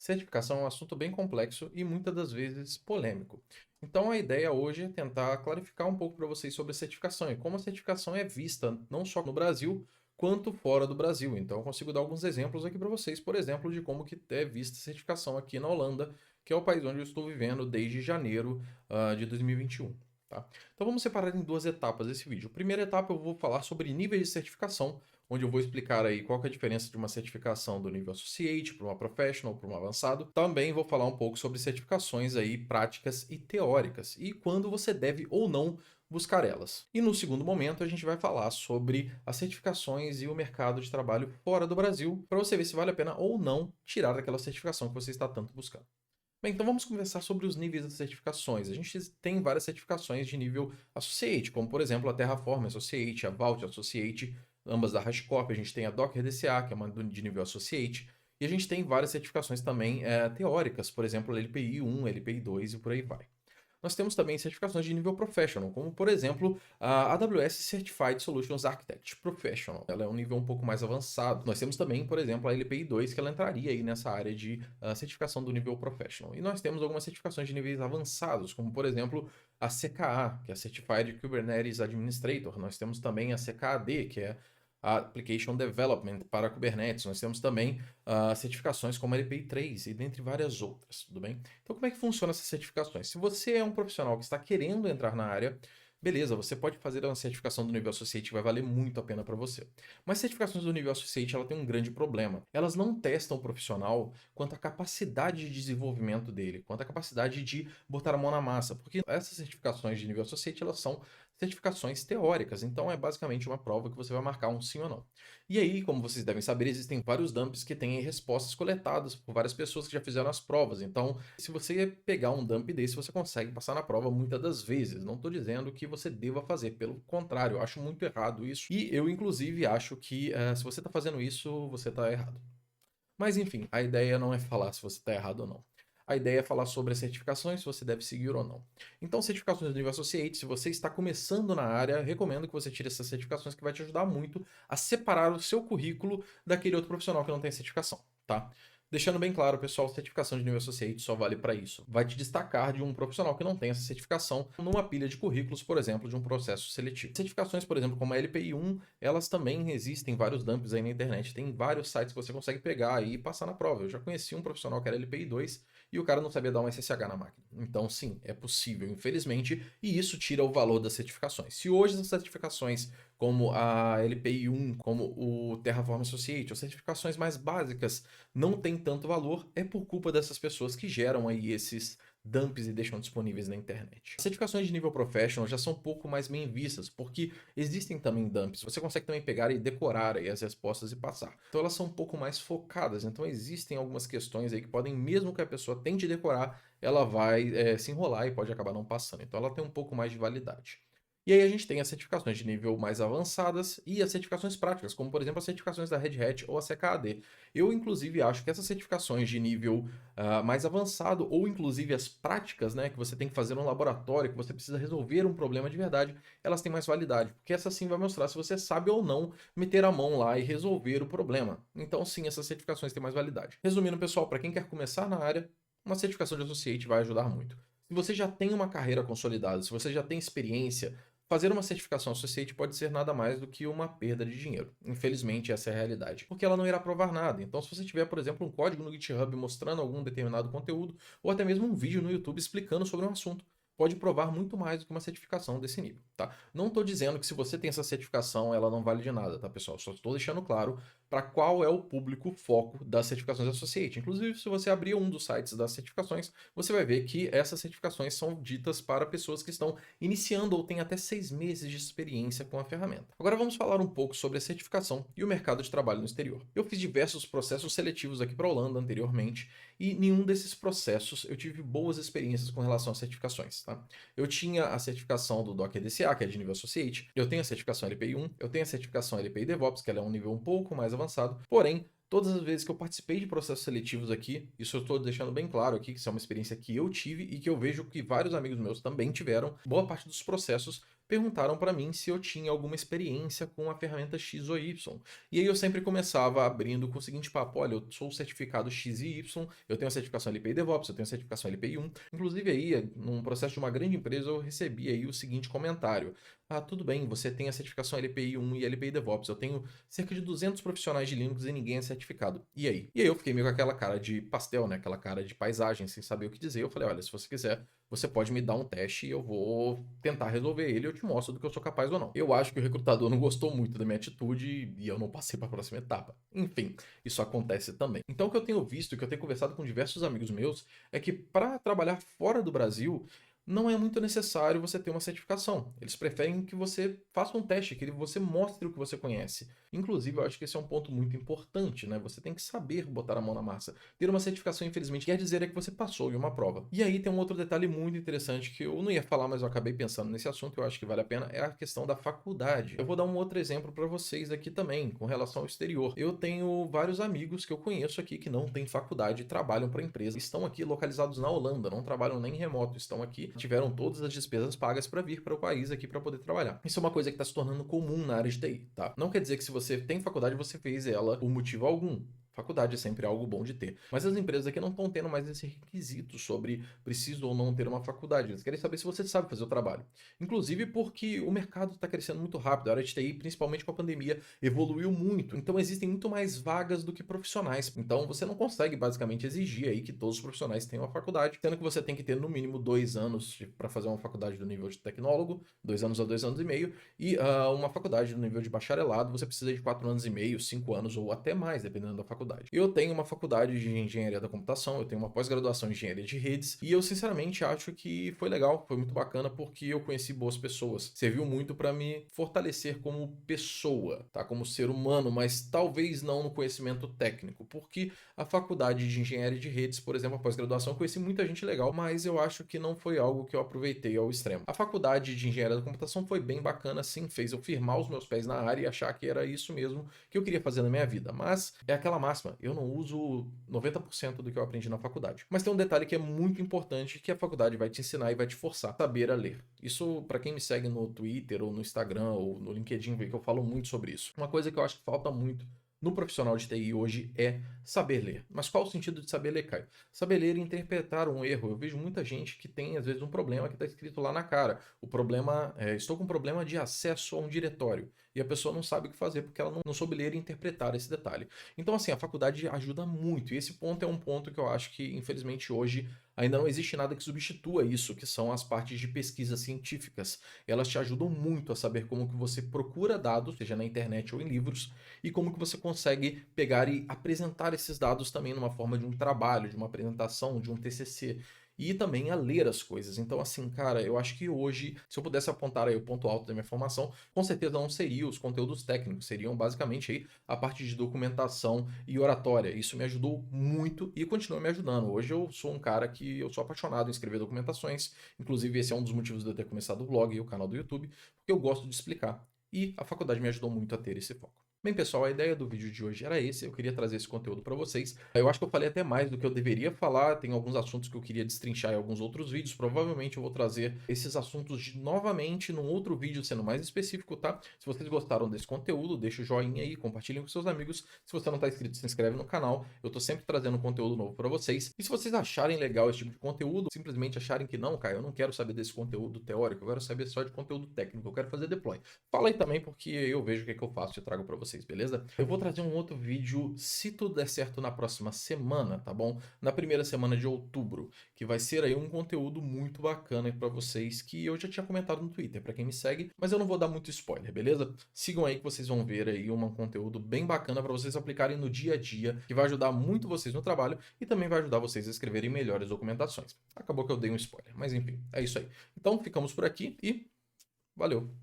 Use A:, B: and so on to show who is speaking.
A: Certificação é um assunto bem complexo e muitas das vezes polêmico. Então a ideia hoje é tentar clarificar um pouco para vocês sobre a certificação e como a certificação é vista não só no Brasil quanto fora do Brasil. Então eu consigo dar alguns exemplos aqui para vocês, por exemplo, de como que é vista a certificação aqui na Holanda, que é o país onde eu estou vivendo desde janeiro de 2021. Tá? Então vamos separar em duas etapas esse vídeo. A primeira etapa eu vou falar sobre níveis de certificação, onde eu vou explicar aí qual que é a diferença de uma certificação do nível Associate para uma Professional, para um avançado. Também vou falar um pouco sobre certificações aí práticas e teóricas e quando você deve ou não buscar elas. E no segundo momento a gente vai falar sobre as certificações e o mercado de trabalho fora do Brasil, para você ver se vale a pena ou não tirar aquela certificação que você está tanto buscando. Bem, então vamos conversar sobre os níveis das certificações. A gente tem várias certificações de nível Associate, como por exemplo a Terraform Associate, a Vault Associate, ambas da HashiCorp. A gente tem a Docker DCA, que é uma de nível Associate. E a gente tem várias certificações também teóricas, por exemplo, LPI 1, LPI 2 e por aí vai. Nós temos também certificações de nível Professional, como por exemplo a AWS Certified Solutions Architect Professional. Ela é um nível um pouco mais avançado. Nós temos também, por exemplo, a LPI 2, que ela entraria aí nessa área de certificação do nível Professional. E nós temos algumas certificações de níveis avançados, como por exemplo a CKA, que é a Certified Kubernetes Administrator. Nós temos também a CKAD, que é a Application Development para Kubernetes. Nós temos também certificações como a LPI 3 e dentre várias outras, tudo bem? Então, como é que funciona essas certificações? Se você é um profissional que está querendo entrar na área, beleza, você pode fazer uma certificação do nível Associate que vai valer muito a pena para você. Mas certificações do nível Associate, ela tem um grande problema. Elas não testam o profissional quanto à capacidade de desenvolvimento dele, quanto à capacidade de botar a mão na massa, porque essas certificações de nível Associate, elas são certificações teóricas, então é basicamente uma prova que você vai marcar um sim ou não. E aí, como vocês devem saber, existem vários dumps que têm respostas coletadas por várias pessoas que já fizeram as provas. Então, se você pegar um dump desse, você consegue passar na prova muitas das vezes. Não estou dizendo que você deva fazer, pelo contrário, eu acho muito errado isso. E eu, inclusive, acho que se você está fazendo isso, você está errado. Mas enfim, a ideia não é falar se você está errado ou não. A ideia é falar sobre as certificações, se você deve seguir ou não. Então, certificações do nível Associate, se você está começando na área, recomendo que você tire essas certificações que vai te ajudar muito a separar o seu currículo daquele outro profissional que não tem certificação, tá? Deixando bem claro, pessoal, certificação de nível Associate só vale para isso. Vai te destacar de um profissional que não tem essa certificação numa pilha de currículos, por exemplo, de um processo seletivo. Certificações, por exemplo, como a LPI 1, elas também existem vários dumps aí na internet. Tem vários sites que você consegue pegar e passar na prova. Eu já conheci um profissional que era LPI 2 e o cara não sabia dar um SSH na máquina. Então, sim, é possível, infelizmente, e isso tira o valor das certificações. Se hoje as certificações como a LPI 1, como o Terraform Associate, ou certificações mais básicas, não tem tanto valor, é por culpa dessas pessoas que geram aí esses dumps e deixam disponíveis na internet. As certificações de nível professional já são um pouco mais bem vistas, porque existem também dumps. Você consegue também pegar e decorar aí as respostas e passar. Então elas são um pouco mais focadas. Então existem algumas questões aí que podem, mesmo que a pessoa tente decorar, ela vai se enrolar e pode acabar não passando. Então ela tem um pouco mais de validade. E aí a gente tem as certificações de nível mais avançadas e as certificações práticas, como por exemplo as certificações da Red Hat ou a CKAD. Eu, inclusive, acho que essas certificações de nível mais avançado, ou inclusive as práticas, né, que você tem que fazer no laboratório, que você precisa resolver um problema de verdade, elas têm mais validade, porque essa sim vai mostrar se você sabe ou não meter a mão lá e resolver o problema. Então, sim, essas certificações têm mais validade. Resumindo, pessoal, para quem quer começar na área, uma certificação de Associate vai ajudar muito. Se você já tem uma carreira consolidada, se você já tem experiência, fazer uma certificação Associate pode ser nada mais do que uma perda de dinheiro. Infelizmente, essa é a realidade. Porque ela não irá provar nada. Então, se você tiver, por exemplo, um código no GitHub mostrando algum determinado conteúdo, ou até mesmo um vídeo no YouTube explicando sobre um assunto, pode provar muito mais do que uma certificação desse nível, tá? Não estou dizendo que se você tem essa certificação, ela não vale de nada, tá, pessoal? Só estou deixando claro para qual é o público foco das certificações Associate. Inclusive, se você abrir um dos sites das certificações, você vai ver que essas certificações são ditas para pessoas que estão iniciando ou têm até 6 meses de experiência com a ferramenta. Agora vamos falar um pouco sobre a certificação e o mercado de trabalho no exterior. Eu fiz diversos processos seletivos aqui para a Holanda anteriormente e nenhum desses processos eu tive boas experiências com relação às certificações, tá? Eu tinha a certificação do Docker DCA, que é de nível Associate, eu tenho a certificação LPI 1, eu tenho a certificação LPI DevOps, que ela é um nível um pouco mais avançado, porém, todas as vezes que eu participei de processos seletivos aqui, isso eu estou deixando bem claro aqui, que isso é uma experiência que eu tive e que eu vejo que vários amigos meus também tiveram, boa parte dos processos perguntaram para mim se eu tinha alguma experiência com a ferramenta X ou Y. E aí eu sempre começava abrindo com o seguinte papo: olha, eu sou certificado X e Y, eu tenho a certificação LPI DevOps, eu tenho a certificação LPI 1. Inclusive aí, num processo de uma grande empresa, eu recebi aí o seguinte comentário: ah, tudo bem, você tem a certificação LPI 1 e LPI DevOps, eu tenho cerca de 200 profissionais de Linux e ninguém é certificado. E aí? E aí eu fiquei meio com aquela cara de pastel, né? Aquela cara de paisagem, sem saber o que dizer. Eu falei: olha, se você quiser, você pode me dar um teste e eu vou tentar resolver ele e eu te mostro do que eu sou capaz ou não. Eu acho que o recrutador não gostou muito da minha atitude e eu não passei para a próxima etapa. Enfim, isso acontece também. Então o que eu tenho visto, que eu tenho conversado com diversos amigos meus, é que para trabalhar fora do Brasil, não é muito necessário você ter uma certificação. Eles preferem que você faça um teste, que você mostre o que você conhece. Inclusive, eu acho que esse é um ponto muito importante, né? Você tem que saber botar a mão na massa. Ter uma certificação, infelizmente, quer dizer é que você passou em uma prova. E aí tem um outro detalhe muito interessante que eu não ia falar, mas eu acabei pensando nesse assunto, eu acho que vale a pena, é a questão da faculdade. Eu vou dar um outro exemplo para vocês aqui também, com relação ao exterior. Eu tenho vários amigos que eu conheço aqui que não têm faculdade e trabalham para empresa. Estão aqui localizados na Holanda, não trabalham nem remoto, estão aqui, tiveram todas as despesas pagas para vir para o país aqui para poder trabalhar. Isso é uma coisa que está se tornando comum na área de TI, tá? Não quer dizer que se você tem faculdade, você fez ela por motivo algum. Faculdade é sempre algo bom de ter. Mas as empresas aqui não estão tendo mais esse requisito sobre preciso ou não ter uma faculdade. Eles querem saber se você sabe fazer o trabalho. Inclusive porque o mercado está crescendo muito rápido. A área de TI, principalmente com a pandemia, evoluiu muito. Então existem muito mais vagas do que profissionais. Então você não consegue basicamente exigir aí que todos os profissionais tenham uma faculdade, sendo que você tem que ter no mínimo 2 anos para fazer uma faculdade do nível de tecnólogo, 2 anos a 2 anos e meio, e uma faculdade do nível de bacharelado, você precisa de 4 anos e meio, 5 anos ou até mais, dependendo da faculdade. Eu tenho uma faculdade de engenharia da computação, eu tenho uma pós-graduação em engenharia de redes, e eu sinceramente acho que foi legal, foi muito bacana, porque eu conheci boas pessoas. Serviu muito para me fortalecer como pessoa, tá? Como ser humano, mas talvez não no conhecimento técnico, porque a faculdade de engenharia de redes, por exemplo, a pós-graduação, eu conheci muita gente legal, mas eu acho que não foi algo que eu aproveitei ao extremo. A faculdade de engenharia da computação foi bem bacana, sim, fez eu firmar os meus pés na área e achar que era isso mesmo que eu queria fazer na minha vida, mas é aquela máxima, eu não uso 90% do que eu aprendi na faculdade. Mas tem um detalhe que é muito importante, que a faculdade vai te ensinar e vai te forçar a saber a ler. Isso, para quem me segue no Twitter, ou no Instagram, ou no LinkedIn, vê que eu falo muito sobre isso. Uma coisa que eu acho que falta muito no profissional de TI hoje é saber ler. Mas qual o sentido de saber ler, Caio? Saber ler e interpretar um erro. Eu vejo muita gente que tem, às vezes, um problema que está escrito lá na cara. O problema é: estou com um problema de acesso a um diretório. E a pessoa não sabe o que fazer porque ela não soube ler e interpretar esse detalhe. Então, assim, a faculdade ajuda muito. E esse ponto é um ponto que eu acho que, infelizmente, hoje ainda não existe nada que substitua isso, que são as partes de pesquisas científicas. Elas te ajudam muito a saber como que você procura dados, seja na internet ou em livros, e como que você consegue pegar e apresentar esses dados também numa forma de um trabalho, de uma apresentação, de um TCC. E também a ler as coisas. Então, assim, cara, eu acho que hoje, se eu pudesse apontar aí o ponto alto da minha formação, com certeza não seria os conteúdos técnicos, seriam basicamente aí a parte de documentação e oratória. Isso me ajudou muito e continua me ajudando. Hoje eu sou um cara que eu sou apaixonado em escrever documentações, inclusive esse é um dos motivos de eu ter começado o blog e o canal do YouTube, porque eu gosto de explicar. E a faculdade me ajudou muito a ter esse foco. Bem, pessoal, a ideia do vídeo de hoje era esse, eu queria trazer esse conteúdo para vocês. Eu acho que eu falei até mais do que eu deveria falar, tem alguns assuntos que eu queria destrinchar em alguns outros vídeos, provavelmente eu vou trazer esses assuntos novamente num outro vídeo sendo mais específico, tá? Se vocês gostaram desse conteúdo, deixa o joinha aí, compartilhem com seus amigos. Se você não está inscrito, se inscreve no canal, eu tô sempre trazendo conteúdo novo para vocês. E se vocês acharem legal esse tipo de conteúdo, simplesmente acharem que não, Caio, eu não quero saber desse conteúdo teórico, eu quero saber só de conteúdo técnico, eu quero fazer deploy. Fala aí também, porque eu vejo o que é que eu faço e trago para vocês, beleza? Eu vou trazer um outro vídeo, se tudo der certo, na próxima semana, tá bom? Na primeira semana de outubro, que vai ser aí um conteúdo muito bacana para vocês, que eu já tinha comentado no Twitter, para quem me segue, mas eu não vou dar muito spoiler, beleza? Sigam aí que vocês vão ver aí um conteúdo bem bacana para vocês aplicarem no dia a dia, que vai ajudar muito vocês no trabalho e também vai ajudar vocês a escreverem melhores documentações. Acabou que eu dei um spoiler, mas enfim, é isso aí. Então ficamos por aqui e valeu!